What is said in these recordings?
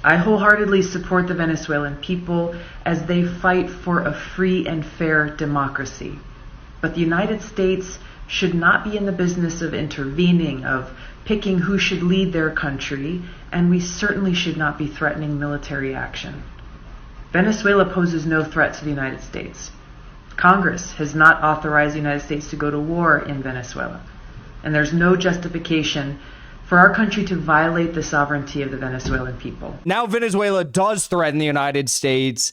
I wholeheartedly support the Venezuelan people as they fight for a free and fair democracy. But the United States should not be in the business of intervening, of picking who should lead their country, and we certainly should not be threatening military action. Venezuela poses no threat to the United States. Congress has not authorized the United States to go to war in Venezuela, and there's no justification for our country to violate the sovereignty of the Venezuelan people. Now Venezuela does threaten the United States.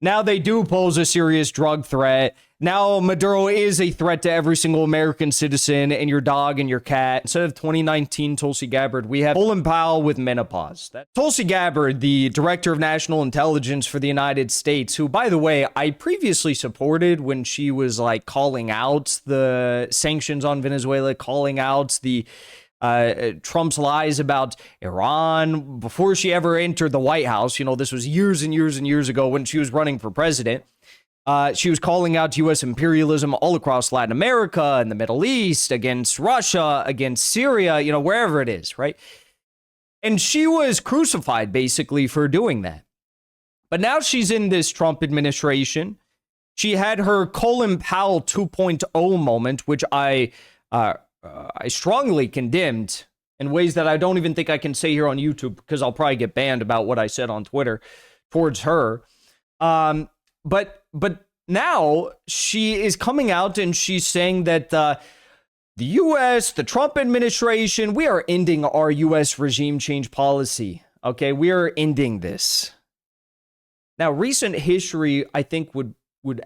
Now they do pose a serious drug threat. Now Maduro is a threat to every single American citizen and your dog and your cat. Instead of 2019 Tulsi Gabbard, we have Colin Powell with menopause. Tulsi Gabbard, the Director of National Intelligence for the United States, who, by the way, I previously supported when she was like calling out the sanctions on Venezuela, calling out the Trump's lies about Iran before she ever entered the White House. You know, this was years and years and years ago when she was running for president. She was calling out U.S. imperialism all across Latin America and the Middle East, against Russia, against Syria, you know, wherever it is, right? And she was crucified basically for doing that. But now she's in this Trump administration. She had her Colin Powell 2.0 moment, which I strongly condemned in ways that I don't even think I can say here on YouTube because I'll probably get banned about what I said on Twitter towards her. But now she is coming out and she's saying that the U.S., the Trump administration, we are ending our U.S. regime change policy. Okay, we are ending this. Now, recent history, I think, would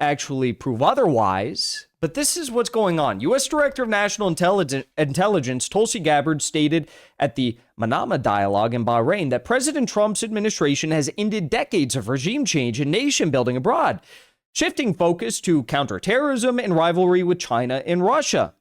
actually prove otherwise. But this is what's going on. U.S. Director of National Intelligence Tulsi Gabbard stated at the Manama Dialogue in Bahrain that President Trump's administration has ended decades of regime change and nation building abroad, shifting focus to counterterrorism and rivalry with China and Russia.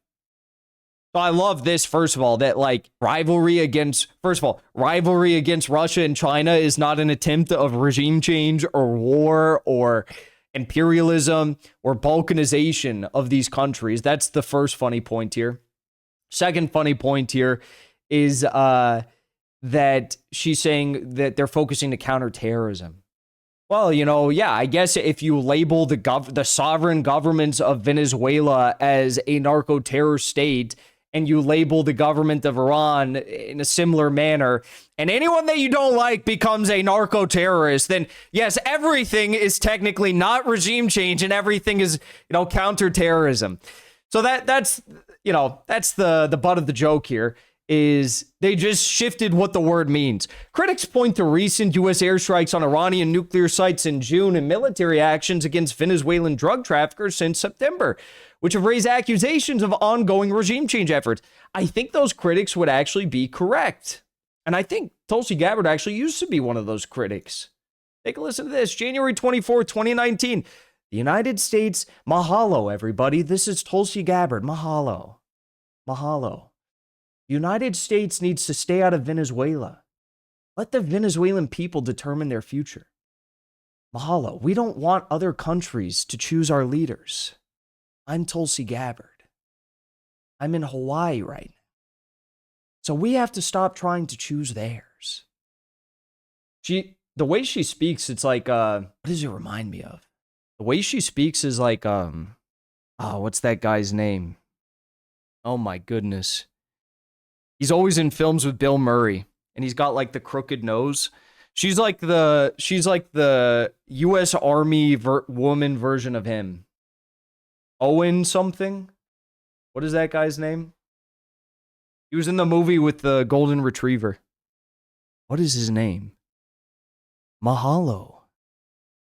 So I love this, first of all, that like rivalry against Russia and China is not an attempt of regime change or war or imperialism or balkanization of these countries. That's the first funny point here. Second funny point here is that she's saying that they're focusing to counterterrorism. Well, you know, yeah, I guess if you label the sovereign governments of Venezuela as a narco-terror state, and you label the government of Iran in a similar manner, and anyone that you don't like becomes a narco-terrorist, then yes, everything is technically not regime change and everything is, you know, counterterrorism. So that's the butt of the joke here, is they just shifted what the word means. Critics point to recent U.S. airstrikes on Iranian nuclear sites in June and military actions against Venezuelan drug traffickers since September, which have raised accusations of ongoing regime change efforts. I think those critics would actually be correct. And I think Tulsi Gabbard actually used to be one of those critics. Take a listen to this. January 24th, 2019. The United States, mahalo, everybody. This is Tulsi Gabbard. Mahalo. Mahalo. The United States needs to stay out of Venezuela. Let the Venezuelan people determine their future. Mahalo. We don't want other countries to choose our leaders. I'm Tulsi Gabbard. I'm in Hawaii right now. So we have to stop trying to choose theirs. The way she speaks, it's like, what does it remind me of? The way she speaks is like, what's that guy's name? Oh my goodness. He's always in films with Bill Murray, and he's got like the crooked nose. She's like the U.S. Army woman version of him. Owen something? What is that guy's name? He was in the movie with the golden retriever. What is his name? Mahalo.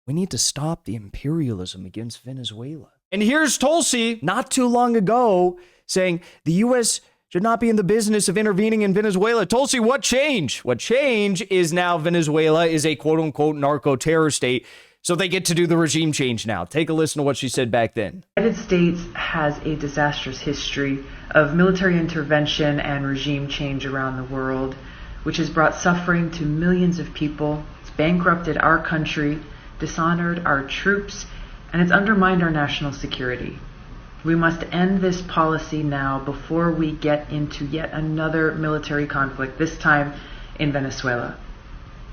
We need to stop the imperialism against Venezuela. And here's Tulsi, not too long ago, saying the U.S. should not be in the business of intervening in Venezuela. Tulsi, what change? What change is now Venezuela is a quote-unquote narco-terror state, so they get to do the regime change now. Take a listen to what she said back then. The United States has a disastrous history of military intervention and regime change around the world, which has brought suffering to millions of people. It's bankrupted our country, dishonored our troops, and it's undermined our national security. We must end this policy now before we get into yet another military conflict, this time in Venezuela.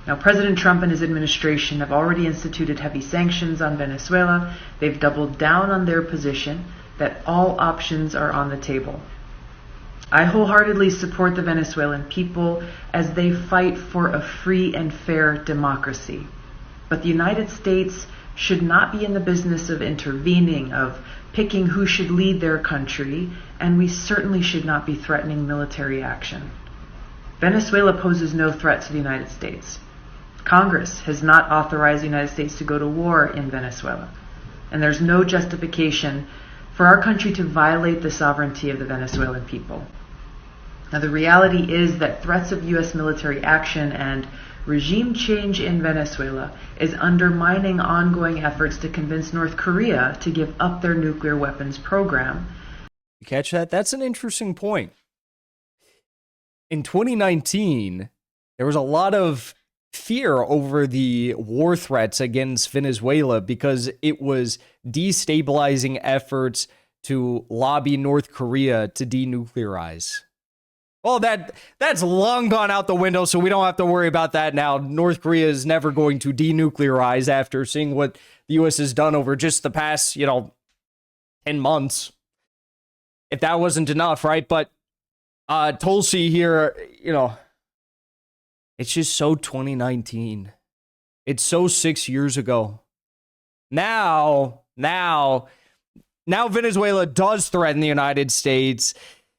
Now, President Trump and his administration have already instituted heavy sanctions on Venezuela. They've doubled down on their position that all options are on the table. I wholeheartedly support the Venezuelan people as they fight for a free and fair democracy. But the United States should not be in the business of intervening, of picking who should lead their country, and we certainly should not be threatening military action. Venezuela poses no threat to the United States. Congress has not authorized the United States to go to war in Venezuela, and there's no justification for our country to violate the sovereignty of the Venezuelan people. Now, the reality is that threats of U.S. military action and regime change in Venezuela is undermining ongoing efforts to convince North Korea to give up their nuclear weapons program. You catch that? That's an interesting point. In 2019, there was a lot of fear over the war threats against Venezuela because it was destabilizing efforts to lobby North Korea to denuclearize. Well, that's long gone out the window, so we don't have to worry about that now. North Korea is never going to denuclearize after seeing what the U.S. has done over just the past, 10 months. If that wasn't enough, right? But Tulsi here, it's just so 2019. It's so 6 years ago. Now Venezuela does threaten the United States.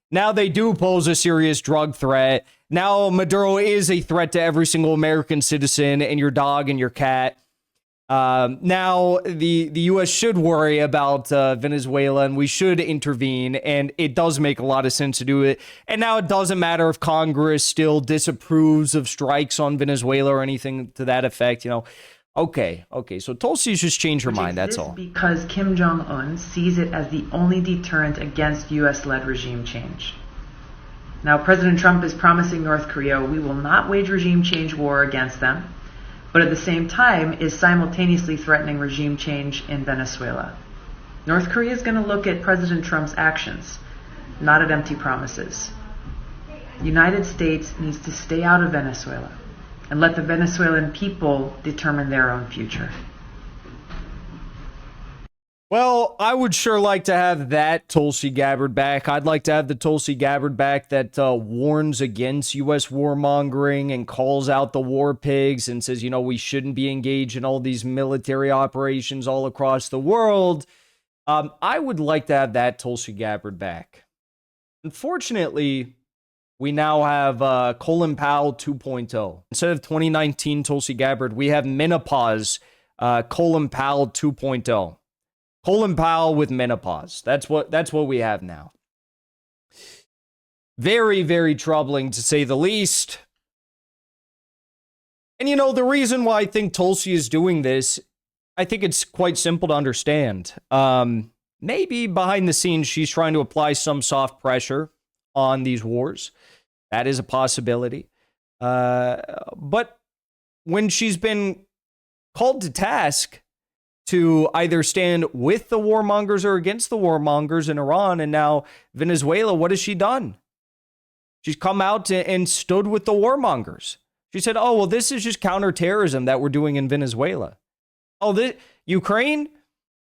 Now they do pose a serious drug threat. Now Maduro is a threat to every single American citizen and your dog and your cat. Now the U.S. should worry about Venezuela, and we should intervene, and it does make a lot of sense to do it. And now it doesn't matter if Congress still disapproves of strikes on Venezuela or anything to that effect. Okay. So Tulsi's just changed her mind, that's all. Because Kim Jong-un sees it as the only deterrent against U.S.-led regime change. Now, President Trump is promising North Korea we will not wage regime change war against them, but at the same time is simultaneously threatening regime change in Venezuela. North Korea is going to look at President Trump's actions, not at empty promises. The United States needs to stay out of Venezuela and let the Venezuelan people determine their own future. Well, I would sure like to have that Tulsi Gabbard back. I'd like to have the Tulsi Gabbard back that warns against U.S. warmongering and calls out the war pigs and says, we shouldn't be engaged in all these military operations all across the world. I would like to have that Tulsi Gabbard back. Unfortunately, we now have Colin Powell 2.0. Instead of 2019 Tulsi Gabbard, we have menopause Colin Powell 2.0. Colin Powell with menopause. That's what we have now. Very, very troubling to say the least. And the reason why I think Tulsi is doing this, I think it's quite simple to understand. Maybe behind the scenes, she's trying to apply some soft pressure on these wars. That is a possibility. But when she's been called to task to either stand with the warmongers or against the warmongers in Iran and now Venezuela, what has she done? She's come out and stood with the warmongers. She said, this is just counterterrorism that we're doing in Venezuela. Ukraine?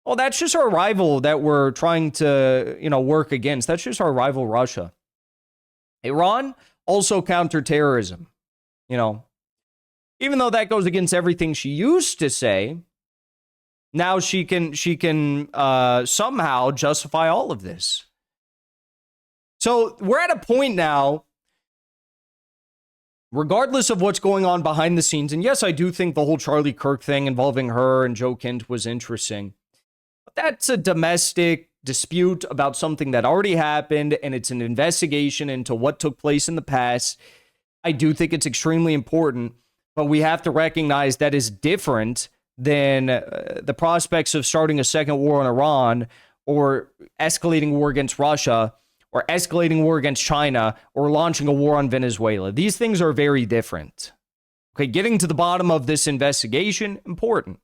Oh, that's just our rival that we're trying to, work against. That's just our rival, Russia. Iran, also counterterrorism. Even though that goes against everything she used to say, now she can somehow justify all of this. So we're at a point now, regardless of what's going on behind the scenes, and yes, I do think the whole Charlie Kirk thing involving her and Joe Kent was interesting. But that's a domestic dispute about something that already happened, and it's an investigation into what took place in the past. I do think it's extremely important, but we have to recognize that is different than the prospects of starting a second war on Iran or escalating war against Russia or escalating war against China or launching a war on Venezuela. These things are very different. Okay, getting to the bottom of this investigation, important.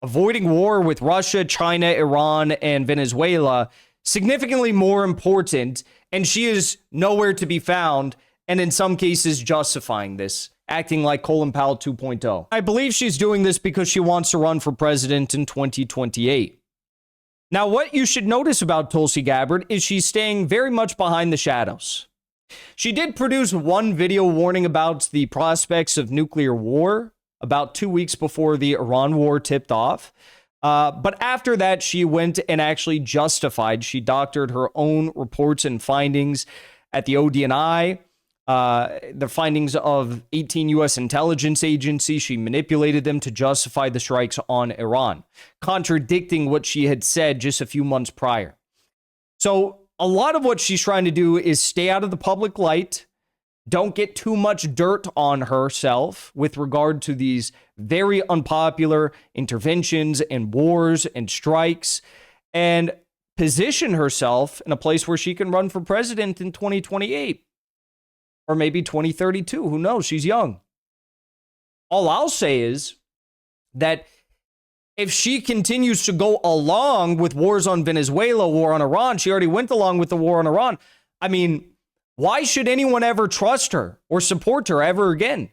Avoiding war with Russia, China, Iran, and Venezuela, significantly more important, and she is nowhere to be found, and in some cases justifying this acting like Colin Powell 2.0. I believe she's doing this because she wants to run for president in 2028. Now, what you should notice about Tulsi Gabbard is she's staying very much behind the shadows. She did produce one video warning about the prospects of nuclear war about 2 weeks before the Iran war tipped off. But after that, she went and actually she doctored her own reports and findings at the ODNI, the findings of 18 U.S. intelligence agencies. She manipulated them to justify the strikes on Iran, contradicting what she had said just a few months prior. So a lot of what she's trying to do is stay out of the public light, don't get too much dirt on herself with regard to these very unpopular interventions and wars and strikes, and position herself in a place where she can run for president in 2028 or maybe 2032. Who knows? She's young. All I'll say is that if she continues to go along with wars on Venezuela, war on Iran, she already went along with the war on Iran. I mean, why should anyone ever trust her or support her ever again?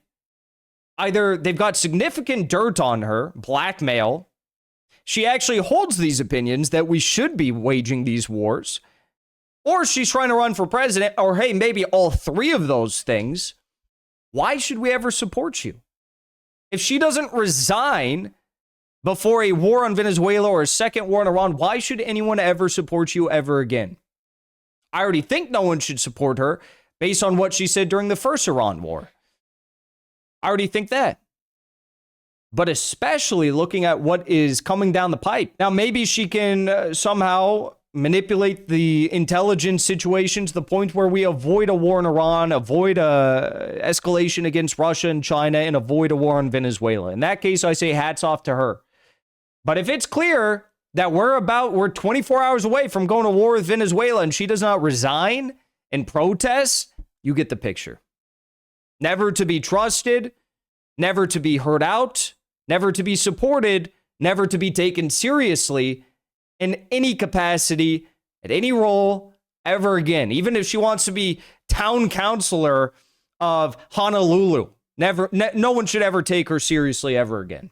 Either they've got significant dirt on her, blackmail. She actually holds these opinions that we should be waging these wars, or she's trying to run for president, or hey, maybe all three of those things. Why should we ever support you? If she doesn't resign before a war on Venezuela or a second war on Iran, why should anyone ever support you ever again? I already think no one should support her based on what she said during the first Iran war. I already think that. But especially looking at what is coming down the pipe. Now, maybe she can somehow manipulate the intelligence situation to the point where we avoid a war in Iran, avoid a escalation against Russia and China, and avoid a war on Venezuela. In that case, I say hats off to her. But if it's clear that we're 24 hours away from going to war with Venezuela and she does not resign and protest, you get the picture. Never to be trusted, never to be heard out, never to be supported, never to be taken seriously in any capacity, at any role, ever again. Even if she wants to be town councilor of Honolulu, no one should ever take her seriously ever again.